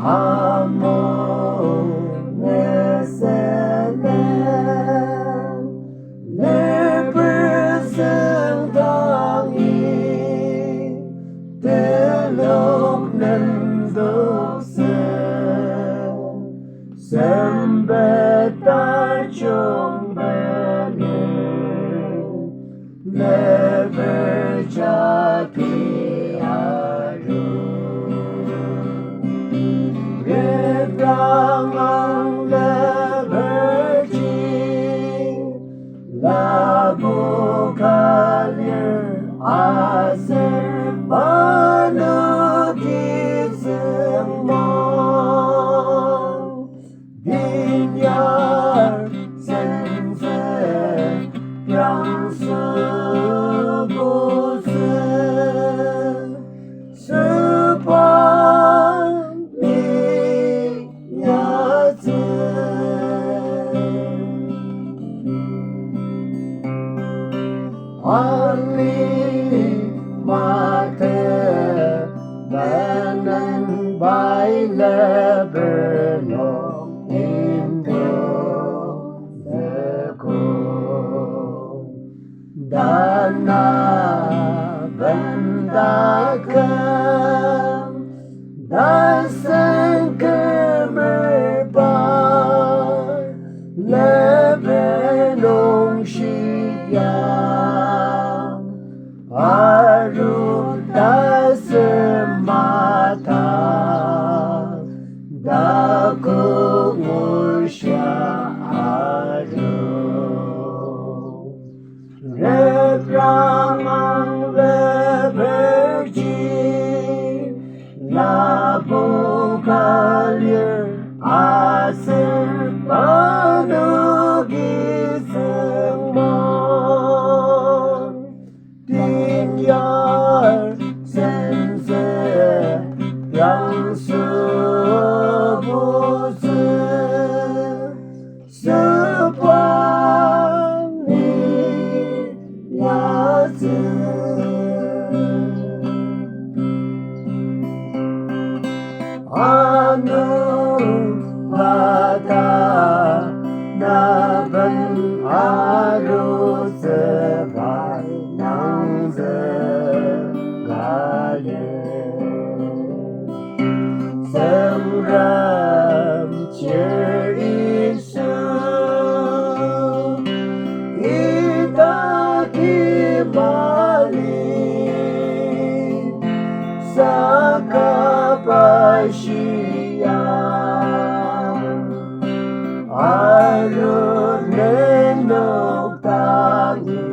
among Neselem, representangin telok nendoksen, sembeta chung benin, never jati aru. Rebrang leberjing, labu kalir aser panukit semang, binyar sense yang sebuse sepan Ali mate banan baile berno indo leko dana bendakan dasen kemerbar lebenong siyang arut dasemata daku musya aru repramang leberji labu kalir aser panugi semang, dinyar sense yang sebuse sepani yase. Anu mata naban aru sebai nang segaya semram cerisu ita kibali sakapasyian arut nenok tangi